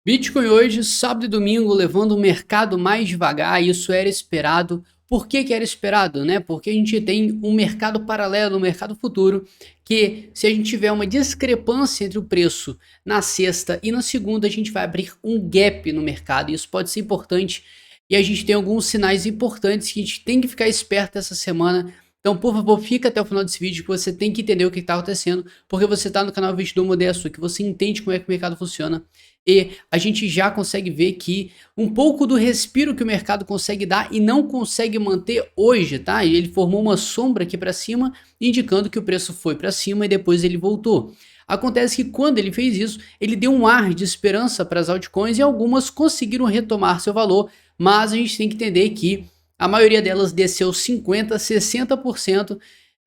Bitcoin hoje, sábado e domingo, levando o mercado mais devagar, isso era esperado. Por que que era esperado, né? Porque a gente tem um mercado paralelo, um mercado futuro, que se a gente tiver uma discrepância entre o preço na sexta e na segunda, a gente vai abrir um gap no mercado. Isso pode ser importante e a gente tem alguns sinais importantes que a gente tem que ficar esperto essa semana. Então, por favor, fica até o final desse vídeo que você tem que entender o que está acontecendo, porque você está no canal Investidor Modesto, que você entende como é que o mercado funciona. E a gente já consegue ver que um pouco do respiro que o mercado consegue dar e não consegue manter hoje, tá? E ele formou uma sombra aqui para cima, indicando que o preço foi para cima e depois ele voltou. Acontece que quando ele fez isso, ele deu um ar de esperança para as altcoins e algumas conseguiram retomar seu valor, mas a gente tem que entender que a maioria delas desceu 50%, 60%.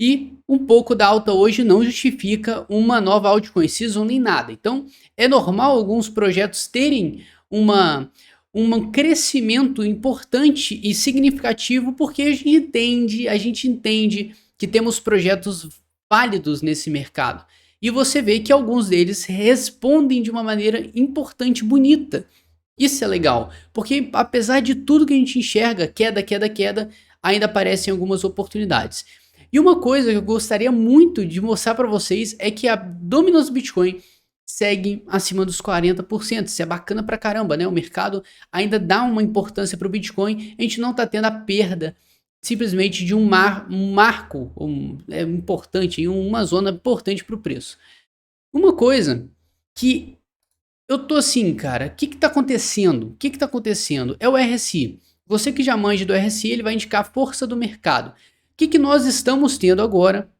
E um pouco da alta hoje não justifica uma nova altcoin season nem nada. Então é normal alguns projetos terem um crescimento importante e significativo porque a gente entende que temos projetos válidos nesse mercado. E você vê que alguns deles respondem de uma maneira importante, bonita. Isso é legal, porque apesar de tudo que a gente enxerga, queda, ainda aparecem algumas oportunidades. E uma coisa que eu gostaria muito de mostrar para vocês é que a Dominance Bitcoin segue acima dos 40%. Isso é bacana pra caramba, né? O mercado ainda dá uma importância para o Bitcoin. A gente não tá tendo a perda simplesmente de um marco importante, uma zona importante para o preço. Uma coisa que eu tô assim, cara, o que tá acontecendo? O que tá acontecendo? É o RSI. Você que já manja do RSI, ele vai indicar a força do mercado. O que nós estamos tendo agora?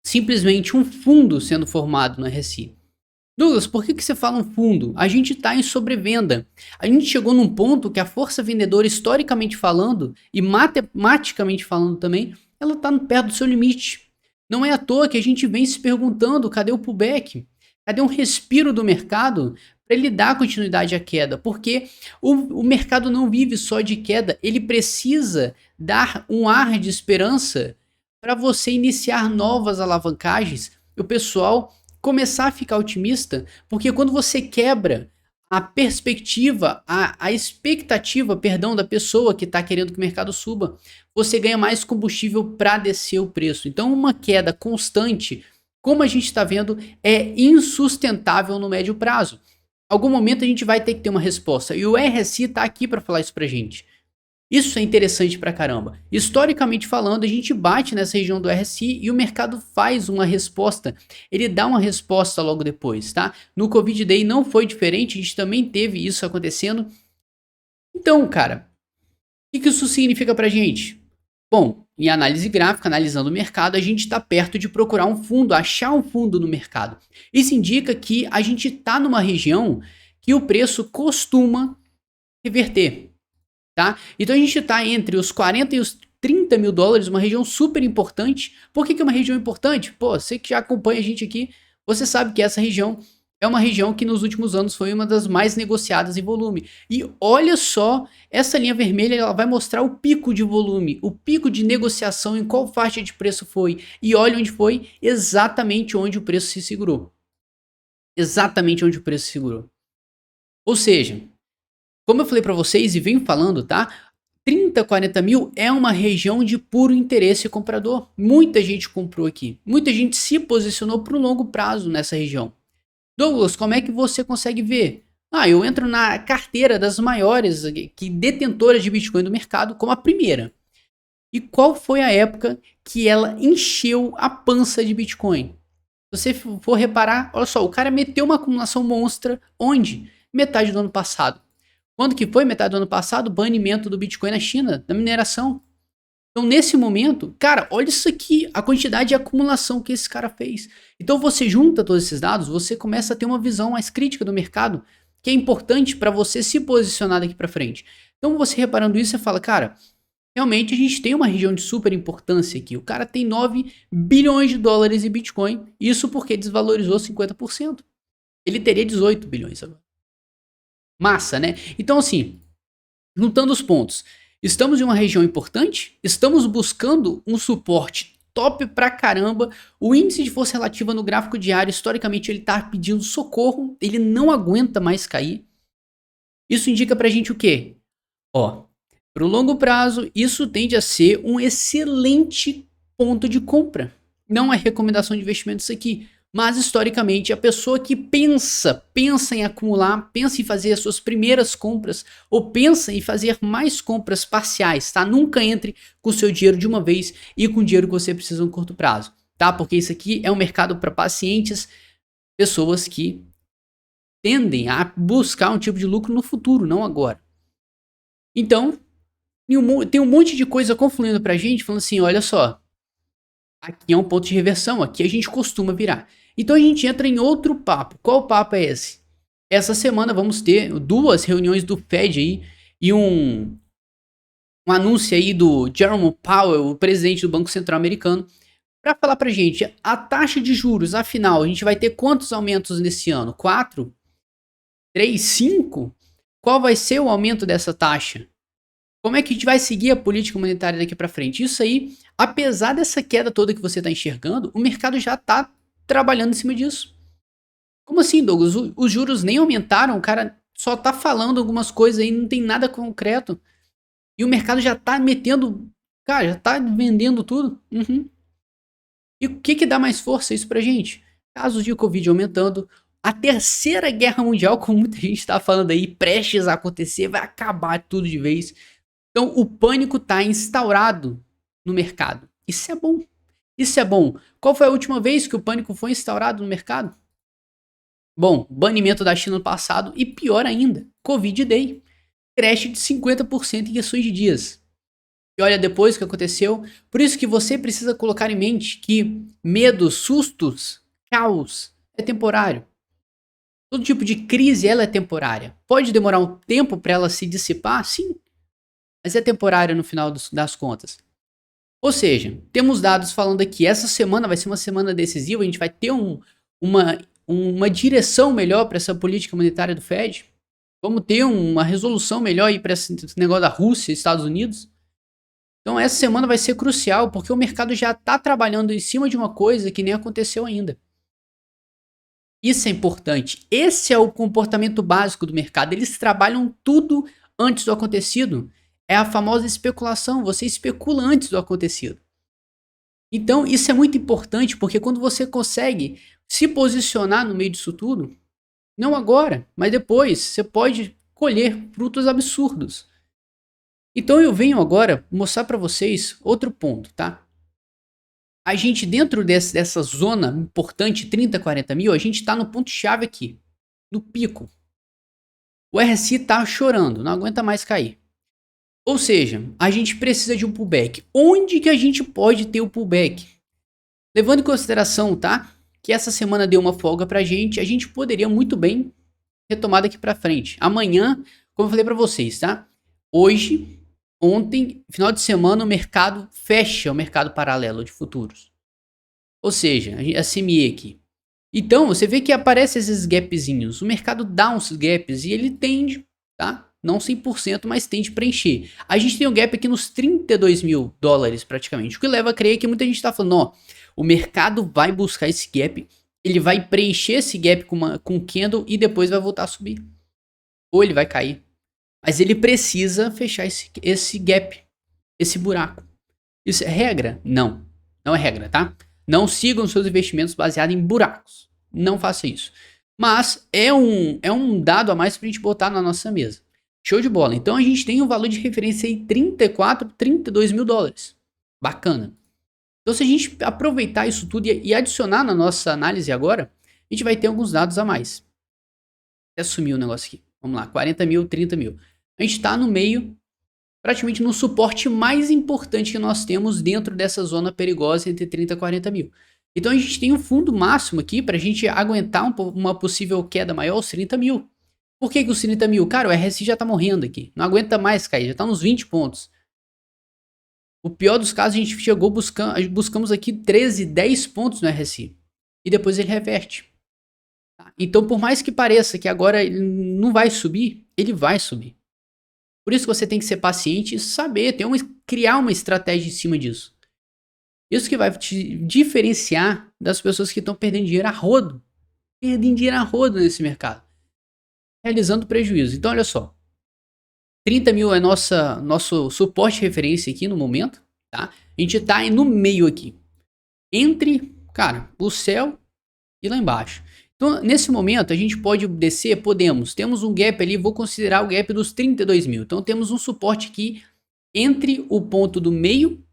Simplesmente um fundo sendo formado no RSI. Douglas, por que você fala um fundo? A gente está em sobrevenda. A gente chegou num ponto que a força vendedora, historicamente falando, e matematicamente falando também, ela está perto do seu limite. Não é à toa que a gente vem se perguntando, cadê o pullback? Cadê um respiro do mercado para ele dar continuidade à queda? Porque o mercado não vive só de queda, ele precisa dar um ar de esperança para você iniciar novas alavancagens, o pessoal começar a ficar otimista, porque quando você quebra a perspectiva, a expectativa, perdão, da pessoa que está querendo que o mercado suba, você ganha mais combustível para descer o preço. Então uma queda constante, como a gente está vendo, é insustentável no médio prazo. Algum momento a gente vai ter que ter uma resposta, e o RSI está aqui para falar isso para gente. Isso é interessante pra caramba. Historicamente falando, a gente bate nessa região do RSI e o mercado faz uma resposta. Ele dá uma resposta logo depois, tá? No Covid Day não foi diferente, a gente também teve isso acontecendo. Então, cara, o que isso significa pra gente? Bom, em análise gráfica, analisando o mercado, a gente está perto de procurar um fundo, achar um fundo no mercado. Isso indica que a gente está numa região que o preço costuma reverter. Tá? Então a gente está entre os 40 e os 30 mil dólares, uma região super importante. Por que é uma região importante? Pô, você que já acompanha a gente aqui, você sabe que essa região é uma região que nos últimos anos foi uma das mais negociadas em volume. E olha só, essa linha vermelha ela vai mostrar o pico de volume, o pico de negociação, em qual faixa de preço foi. E olha onde foi, exatamente onde o preço se segurou. Exatamente onde o preço se segurou. Ou seja, como eu falei para vocês e venho falando, tá? 30, 40 mil é uma região de puro interesse comprador. Muita gente comprou aqui. Muita gente se posicionou para o longo prazo nessa região. Douglas, como é que você consegue ver? Eu entro na carteira das maiores detentoras de Bitcoin do mercado como a primeira. E qual foi a época que ela encheu a pança de Bitcoin? Se você for reparar, olha só, o cara meteu uma acumulação monstra onde? Metade do ano passado. Quando que foi? Metade do ano passado, banimento do Bitcoin na China, da mineração. Então, nesse momento, cara, olha isso aqui, a quantidade de acumulação que esse cara fez. Então, você junta todos esses dados, você começa a ter uma visão mais crítica do mercado, que é importante para você se posicionar daqui para frente. Então, você reparando isso, você fala, cara, realmente a gente tem uma região de super importância aqui. O cara tem 9 bilhões de dólares em Bitcoin, isso porque desvalorizou 50%. Ele teria 18 bilhões agora. Massa, né? Então, assim, juntando os pontos, estamos em uma região importante, estamos buscando um suporte top pra caramba. O índice de força relativa no gráfico diário, historicamente, ele tá pedindo socorro, ele não aguenta mais cair. Isso indica pra gente o quê? Ó, para o longo prazo, isso tende a ser um excelente ponto de compra. Não é recomendação de investimento isso aqui, mas historicamente a pessoa que pensa em acumular, pensa em fazer as suas primeiras compras ou pensa em fazer mais compras parciais, tá? Nunca entre com o seu dinheiro de uma vez e com o dinheiro que você precisa no curto prazo, tá? Porque isso aqui é um mercado para pacientes, pessoas que tendem a buscar um tipo de lucro no futuro, não agora. Então, tem um monte de coisa confluindo pra gente, falando assim, olha só, aqui é um ponto de reversão, aqui a gente costuma virar. Então a gente entra em outro papo. Qual papo é esse? Essa semana vamos ter 2 reuniões do Fed aí e um anúncio aí do Jerome Powell, o presidente do Banco Central Americano, para falar pra gente a taxa de juros, afinal, a gente vai ter quantos aumentos nesse ano? 4? 3? 5? Qual vai ser o aumento dessa taxa? Como é que a gente vai seguir a política monetária daqui para frente? Isso aí, apesar dessa queda toda que você está enxergando, o mercado já está trabalhando em cima disso. Como assim, Douglas? Os juros nem aumentaram, o cara só está falando algumas coisas aí, não tem nada concreto. E o mercado já está metendo, cara, já está vendendo tudo. Uhum. E o que dá mais força isso pra gente? Casos de Covid aumentando, a terceira guerra mundial, como muita gente está falando aí, prestes a acontecer, vai acabar tudo de vez. Então, o pânico está instaurado no mercado. Isso é bom. Isso é bom. Qual foi a última vez que o pânico foi instaurado no mercado? Bom, banimento da China no passado e pior ainda, Covid Day. Crash de 50% em questões de dias. E olha depois o que aconteceu. Por isso que você precisa colocar em mente que medo, sustos, caos é temporário. Todo tipo de crise ela é temporária. Pode demorar um tempo para ela se dissipar? Sim. Mas é temporária no final das contas. Ou seja, temos dados falando aqui, essa semana vai ser uma semana decisiva, a gente vai ter uma direção melhor para essa política monetária do Fed. Vamos ter uma resolução melhor aí para esse negócio da Rússia e Estados Unidos. Então essa semana vai ser crucial, porque o mercado já está trabalhando em cima de uma coisa que nem aconteceu ainda. Isso é importante. Esse é o comportamento básico do mercado. Eles trabalham tudo antes do acontecido. É a famosa especulação, você especula antes do acontecido. Então, isso é muito importante, porque quando você consegue se posicionar no meio disso tudo, não agora, mas depois, você pode colher frutos absurdos. Então, eu venho agora mostrar para vocês outro ponto, tá? A gente, dentro dessa zona importante, 30, 40 mil, a gente está no ponto-chave aqui, no pico. O RSI tá chorando, não aguenta mais cair. Ou seja, a gente precisa de um pullback. Onde que a gente pode ter o pullback? Levando em consideração, tá? Que essa semana deu uma folga pra gente, a gente poderia muito bem retomar daqui pra frente. Amanhã, como eu falei pra vocês, tá? Hoje, ontem, final de semana, o mercado fecha o mercado paralelo de futuros. Ou seja, a CME aqui. Então, você vê que aparecem esses gapzinhos. O mercado dá uns gaps e ele tende, tá? Não 100%, mas tende a preencher. A gente tem um gap aqui nos 32 mil dólares praticamente. O que leva a crer que muita gente está falando, ó, o mercado vai buscar esse gap, ele vai preencher esse gap com candle e depois vai voltar a subir. Ou ele vai cair. Mas ele precisa fechar esse gap, esse buraco. Isso é regra? Não. Não é regra, tá? Não sigam seus investimentos baseados em buracos. Não faça isso. Mas é um dado a mais pra gente botar na nossa mesa. Show de bola. Então a gente tem um valor de referência aí 34, 32 mil dólares. Bacana. Então se a gente aproveitar isso tudo e adicionar na nossa análise agora, a gente vai ter alguns dados a mais. Até sumiu o negócio aqui. Vamos lá, 40 mil, 30 mil. A gente está no meio, praticamente no suporte mais importante que nós temos dentro dessa zona perigosa entre 30 e 40 mil. Então a gente tem um fundo máximo aqui para a gente aguentar uma possível queda maior, os 30 mil. Por que os 30 mil? Cara, o RSI já tá morrendo aqui. Não aguenta mais cair, já tá nos 20 pontos. O pior dos casos, a gente chegou buscamos aqui 13, 10 pontos no RSI. E depois ele reverte. Então, por mais que pareça que agora ele não vai subir, ele vai subir. Por isso que você tem que ser paciente e saber, criar uma estratégia em cima disso. Isso que vai te diferenciar das pessoas que estão perdendo dinheiro a rodo. Perdendo dinheiro a rodo nesse mercado. Realizando prejuízo. Então, olha só. 30 mil é nosso suporte de referência aqui no momento, tá? A gente tá no meio aqui, entre, cara, o céu e lá embaixo. Então, nesse momento, a gente pode descer, temos um gap ali, vou considerar o gap dos 32 mil. Então, temos um suporte aqui entre o ponto do meio,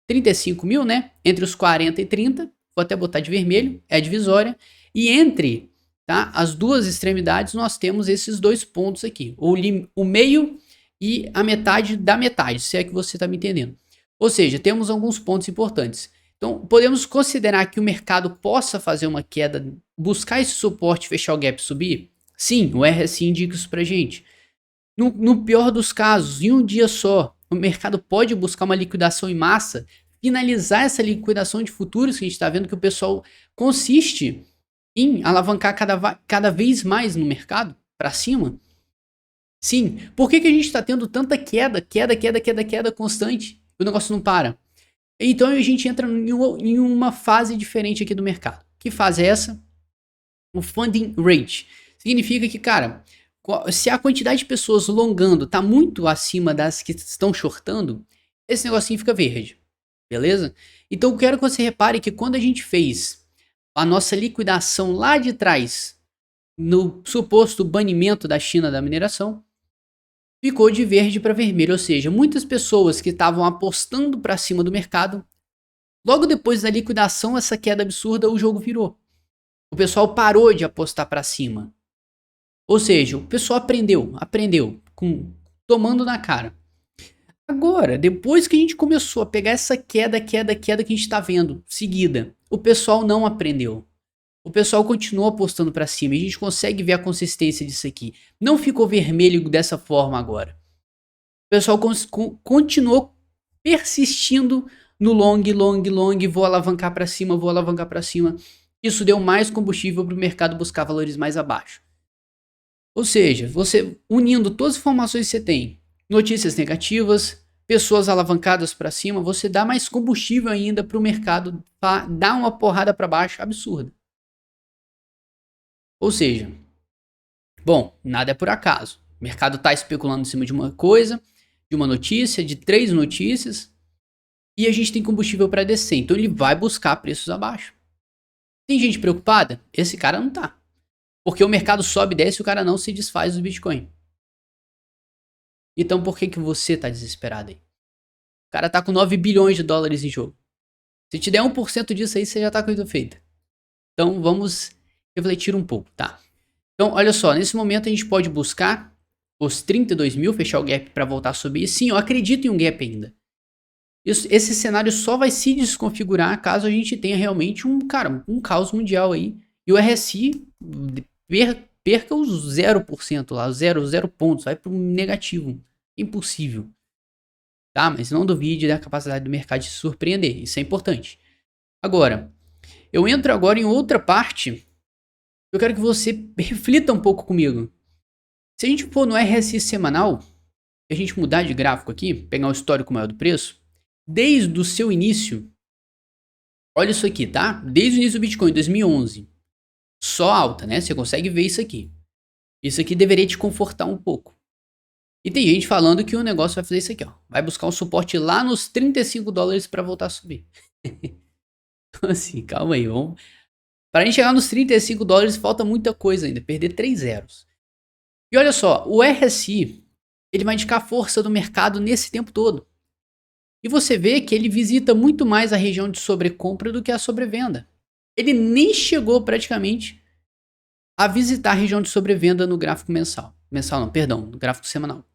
35 mil, né? Entre os 40 e 30, vou até botar de vermelho, é a divisória. E entre, tá, as duas extremidades, nós temos esses dois pontos aqui, o meio e a metade da metade, se é que você está me entendendo. Ou seja, temos alguns pontos importantes. Então, podemos considerar que o mercado possa fazer uma queda, buscar esse suporte, fechar o gap, subir? Sim, o RSI indica isso pra gente. No pior dos casos, em um dia só, o mercado pode buscar uma liquidação em massa, finalizar essa liquidação de futuros que a gente está vendo que o pessoal consiste em alavancar cada vez mais no mercado, para cima. Sim, por que a gente está tendo tanta queda constante? O negócio não para. Então a gente entra em uma fase diferente aqui do mercado. Que fase é essa? O funding rate. Significa que, cara, se a quantidade de pessoas longando está muito acima das que estão shortando, esse negocinho fica verde. Beleza? Então eu quero que você repare que quando a gente fez a nossa liquidação lá de trás, no suposto banimento da China da mineração, ficou de verde para vermelho, ou seja, muitas pessoas que estavam apostando para cima do mercado, logo depois da liquidação, essa queda absurda, o jogo virou. O pessoal parou de apostar para cima. Ou seja, o pessoal aprendeu, tomando na cara. Agora, depois que a gente começou a pegar essa queda que a gente está vendo, seguida, o pessoal não aprendeu. O pessoal continuou apostando para cima. E a gente consegue ver a consistência disso aqui. Não ficou vermelho dessa forma agora. O pessoal continuou persistindo no long. Vou alavancar para cima. Isso deu mais combustível para o mercado buscar valores mais abaixo. Ou seja, você unindo todas as informações que você tem, notícias negativas, pessoas alavancadas para cima, você dá mais combustível ainda para o mercado dar uma porrada para baixo absurda. Ou seja, bom, nada é por acaso. O mercado está especulando em cima de uma coisa, de uma notícia, de 3 notícias, e a gente tem combustível para descer. Então ele vai buscar preços abaixo. Tem gente preocupada? Esse cara não tá. Porque o mercado sobe e desce e o cara não se desfaz do Bitcoin. Então por que você tá desesperado aí? O cara tá com 9 bilhões de dólares em jogo. Se te der 1% disso aí, você já tá com isso feito. Então vamos refletir um pouco, tá? Então, olha só, nesse momento a gente pode buscar os 32 mil, fechar o gap para voltar a subir. Sim, eu acredito em um gap ainda. Esse cenário só vai se desconfigurar caso a gente tenha realmente um caos mundial aí. E o RSI perca os 0% lá, 0 pontos, vai para um negativo. Impossível. Tá? Mas não duvide da capacidade do mercado de se surpreender. Isso é importante. Agora, eu entro agora em outra parte. Eu quero que você reflita um pouco comigo. Se a gente for no RSI semanal, e a gente mudar de gráfico aqui, pegar o histórico maior do preço, desde o seu início, olha isso aqui, tá? Desde o início do Bitcoin, 2011, só alta, né? Você consegue ver isso aqui. Isso aqui deveria te confortar um pouco. E tem gente falando que o negócio vai fazer isso aqui, ó. Vai buscar um suporte lá nos 35 dólares para voltar a subir. Então assim, calma aí, vamos... Para a gente chegar nos 35 dólares, falta muita coisa ainda, perder 3 zeros. E olha só, o RSI, ele vai indicar a força do mercado nesse tempo todo. E você vê que ele visita muito mais a região de sobrecompra do que a sobrevenda. Ele nem chegou praticamente a visitar a região de sobrevenda no gráfico mensal. Mensal não, perdão, no gráfico semanal.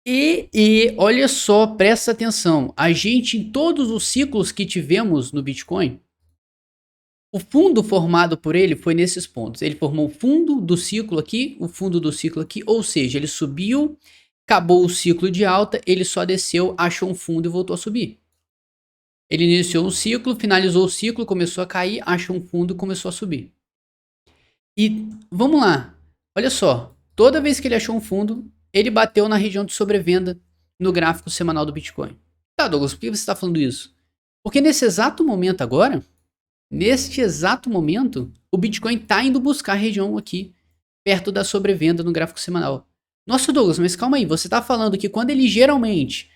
E olha só, presta atenção, a gente em todos os ciclos que tivemos no Bitcoin, o fundo formado por ele foi nesses pontos. Ele formou o fundo do ciclo aqui, o fundo do ciclo aqui, ou seja, ele subiu, acabou o ciclo de alta, ele só desceu, achou um fundo e voltou a subir. Ele iniciou um ciclo, finalizou o ciclo, começou a cair, achou um fundo e começou a subir. E vamos lá, olha só, toda vez que ele achou um fundo, ele bateu na região de sobrevenda no gráfico semanal do Bitcoin. Tá, Douglas, por que você está falando isso? Porque nesse exato momento agora, o Bitcoin está indo buscar a região aqui, perto da sobrevenda no gráfico semanal. Nossa, Douglas, mas calma aí, você tá falando que quando ele geralmente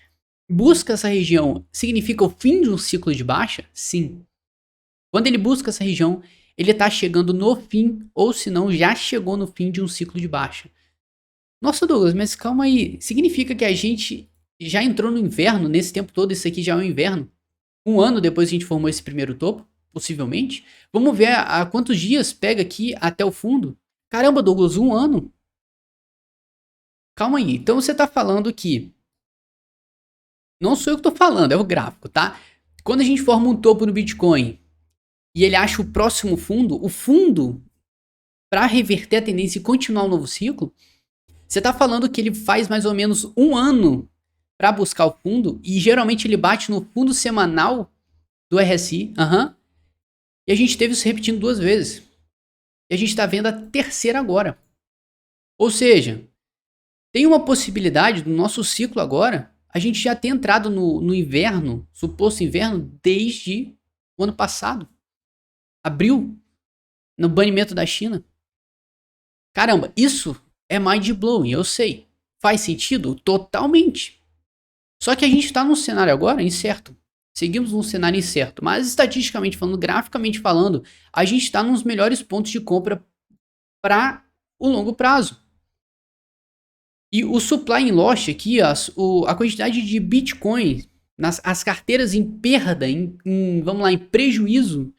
busca essa região, significa o fim de um ciclo de baixa? Sim. Quando ele busca essa região, ele tá chegando no fim, ou se não, já chegou no fim de um ciclo de baixa. Nossa, Douglas, mas calma aí, significa que a gente já entrou no inverno nesse tempo todo, isso aqui já é um inverno? Um ano depois que a gente formou esse primeiro topo, possivelmente? Vamos ver a quantos dias pega aqui até o fundo? Caramba, Douglas, um ano? Calma aí, então você tá falando que não sou eu que tô falando, é o gráfico, tá? Quando a gente forma um topo no Bitcoin e ele acha o próximo fundo, o fundo, para reverter a tendência e continuar o novo ciclo, você tá falando que ele faz mais ou menos um ano para buscar o fundo e geralmente ele bate no fundo semanal do RSI, e a gente teve isso repetindo duas vezes. E a gente tá vendo a terceira agora. Ou seja, tem uma possibilidade do nosso ciclo agora, a gente já ter entrado no inverno, suposto inverno, desde o ano passado. Abril, no banimento da China. Caramba, isso é mind-blowing, eu sei. Faz sentido? Totalmente. Só que a gente está num cenário agora incerto. Seguimos num cenário incerto. Mas estatisticamente falando, graficamente falando, a gente está nos melhores pontos de compra para o longo prazo. E o supply in loss aqui, a quantidade de Bitcoin, as carteiras em perda, vamos lá, em prejuízo,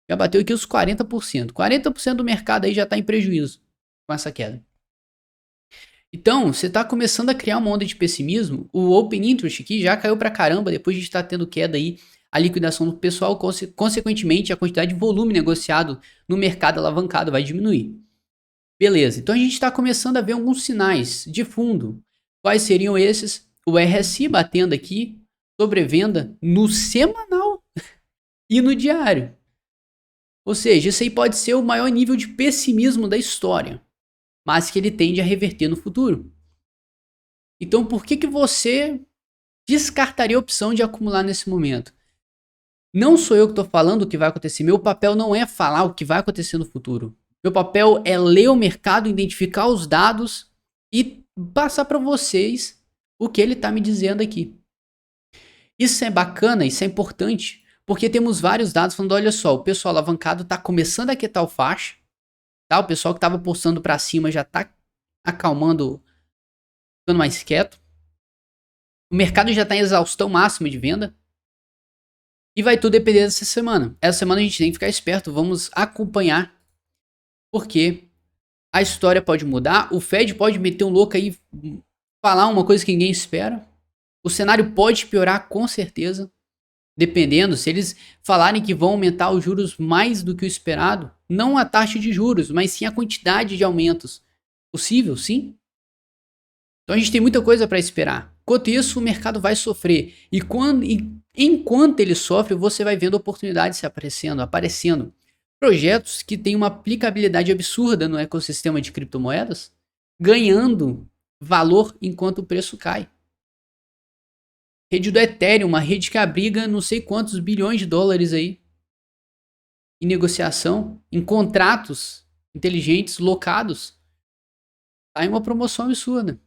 já bateu aqui os 40%. 40% do mercado aí já está em prejuízo com essa queda. Então, você está começando a criar uma onda de pessimismo. O Open Interest aqui já caiu pra caramba, depois de estar tendo queda aí, a liquidação do pessoal, consequentemente, a quantidade de volume negociado no mercado alavancado vai diminuir. Beleza, então a gente está começando a ver alguns sinais de fundo. Quais seriam esses? O RSI batendo aqui, sobrevenda no semanal e no diário. Ou seja, isso aí pode ser o maior nível de pessimismo da história, mas que ele tende a reverter no futuro. Então por que você descartaria a opção de acumular nesse momento? Não sou eu que estou falando o que vai acontecer. Meu papel não é falar o que vai acontecer no futuro. Meu papel é ler o mercado, identificar os dados e passar para vocês o que ele está me dizendo aqui. Isso é bacana, isso é importante, porque temos vários dados falando, olha só, o pessoal alavancado está começando a quietar o faixa, tá? O pessoal que estava postando para cima já está acalmando, ficando mais quieto. O mercado já está em exaustão máxima de venda. E vai tudo depender dessa semana. Essa semana a gente tem que ficar esperto, vamos acompanhar. Porque a história pode mudar, o Fed pode meter um louco aí, falar uma coisa que ninguém espera. O cenário pode piorar com certeza, dependendo, se eles falarem que vão aumentar os juros mais do que o esperado, não a taxa de juros, mas sim a quantidade de aumentos. Possível, sim. Então a gente tem muita coisa para esperar. Enquanto isso, o mercado vai sofrer. E enquanto ele sofre, você vai vendo oportunidades se aparecendo. Projetos que têm uma aplicabilidade absurda no ecossistema de criptomoedas, ganhando valor enquanto o preço cai. Rede do Ethereum, uma rede que abriga não sei quantos bilhões de dólares aí em negociação, em contratos inteligentes locados. Tá em uma promoção absurda.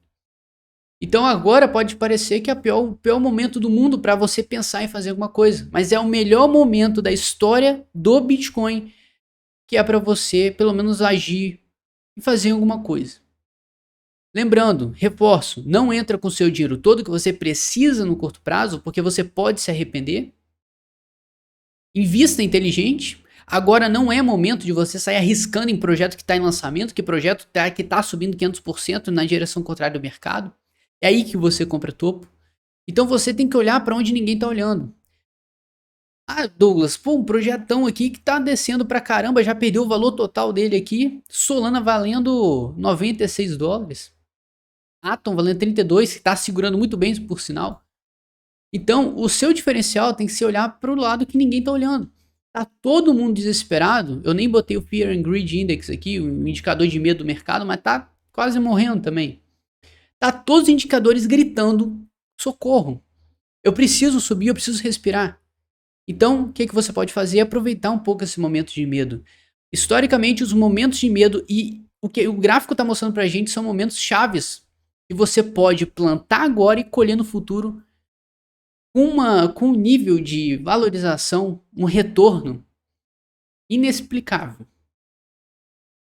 Então agora pode parecer que é o pior momento do mundo para você pensar em fazer alguma coisa, mas é o melhor momento da história do Bitcoin, que é para você pelo menos agir e fazer alguma coisa. Lembrando, reforço, não entra com seu dinheiro todo que você precisa no curto prazo, porque você pode se arrepender. Invista inteligente. Agora não é momento de você sair arriscando em projeto que está em lançamento, que projeto que está subindo 500% na direção contrária do mercado. É aí que você compra topo. Então você tem que olhar para onde ninguém está olhando. Ah, Douglas, pô, um projetão aqui que tá descendo pra caramba, já perdeu o valor total dele aqui. Solana valendo 96 dólares. Atom valendo 32, que tá segurando muito bem, por sinal. Então, o seu diferencial tem que ser olhar para o lado que ninguém tá olhando. Tá todo mundo desesperado. Eu nem botei o Fear and Greed Index aqui, o indicador de medo do mercado, mas tá quase morrendo também. Tá todos os indicadores gritando: socorro. Eu preciso subir, eu preciso respirar. Então, o que você pode fazer é aproveitar um pouco esse momento de medo. Historicamente, os momentos de medo e o que o gráfico está mostrando para a gente são momentos chaves que você pode plantar agora e colher no futuro com um nível de valorização, um retorno inexplicável,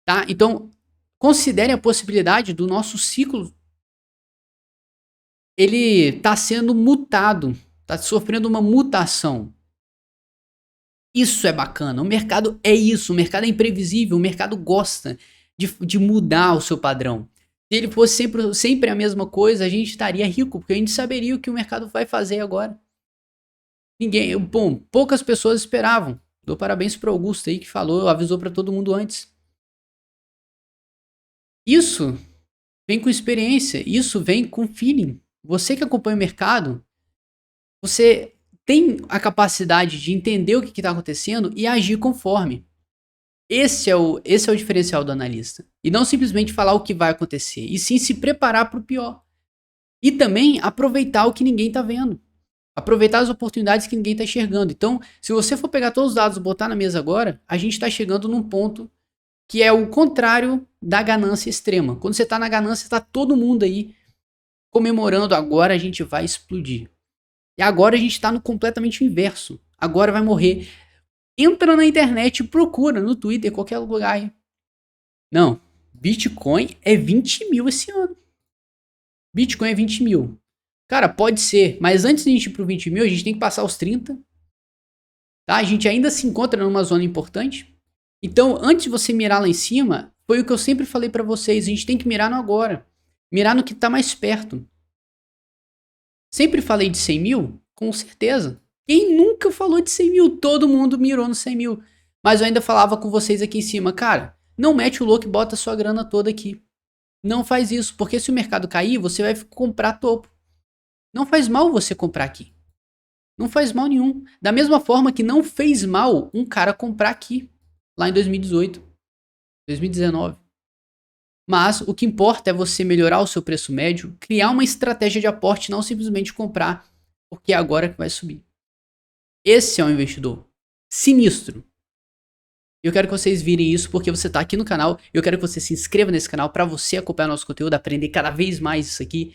tá? Então, considere a possibilidade do nosso ciclo ele tá sendo mutado, tá sofrendo uma mutação. Isso é bacana. O mercado é isso. O mercado é imprevisível. O mercado gosta de mudar o seu padrão. Se ele fosse sempre a mesma coisa, a gente estaria rico, porque a gente saberia o que o mercado vai fazer agora. Bom, poucas pessoas esperavam. Dou parabéns pro Augusto aí que falou, avisou para todo mundo antes. Isso vem com experiência, isso vem com feeling. Você que acompanha o mercado, você tem a capacidade de entender o que está acontecendo e agir conforme. Esse é o diferencial do analista. E não simplesmente falar o que vai acontecer, e sim se preparar para o pior. E também aproveitar o que ninguém está vendo. Aproveitar as oportunidades que ninguém está enxergando. Então, se você for pegar todos os dados e botar na mesa agora, a gente está chegando num ponto que é o contrário da ganância extrema. Quando você está na ganância, está todo mundo aí comemorando, agora a gente vai explodir. E agora a gente está no completamente inverso. Agora vai morrer. Entra na internet e procura no Twitter, qualquer lugar aí. Não, Bitcoin é 20 mil esse ano. Bitcoin é 20 mil. Cara, pode ser, mas antes de a gente ir pro 20 mil, a gente tem que passar os 30. Tá? A gente ainda se encontra numa zona importante. Então, antes de você mirar lá em cima, foi o que eu sempre falei para vocês, a gente tem que mirar no agora. Mirar no que tá mais perto. Sempre falei de 100 mil? Com certeza. Quem nunca falou de 100 mil? Todo mundo mirou no 100 mil. Mas eu ainda falava com vocês aqui em cima, cara, não mete o louco e bota a sua grana toda aqui. Não faz isso, porque se o mercado cair, você vai comprar topo. Não faz mal você comprar aqui. Não faz mal nenhum. Da mesma forma que não fez mal um cara comprar aqui, lá em 2018, 2019. Mas o que importa é você melhorar o seu preço médio, criar uma estratégia de aporte, não simplesmente comprar, porque é agora que vai subir. Esse é um investidor sinistro. Eu quero que vocês virem isso porque você está aqui no canal. Eu quero que você se inscreva nesse canal para você acompanhar nosso conteúdo, aprender cada vez mais isso aqui,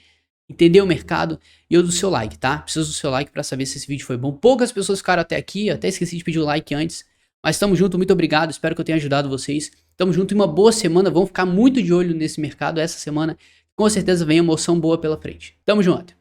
entender o mercado e eu do seu like, tá? Preciso do seu like para saber se esse vídeo foi bom. Poucas pessoas ficaram até aqui, até esqueci de pedir o like antes. Mas tamo junto, muito obrigado, espero que eu tenha ajudado vocês. Tamo junto e uma boa semana, vamos ficar muito de olho nesse mercado essa semana. Com certeza vem emoção boa pela frente. Tamo junto.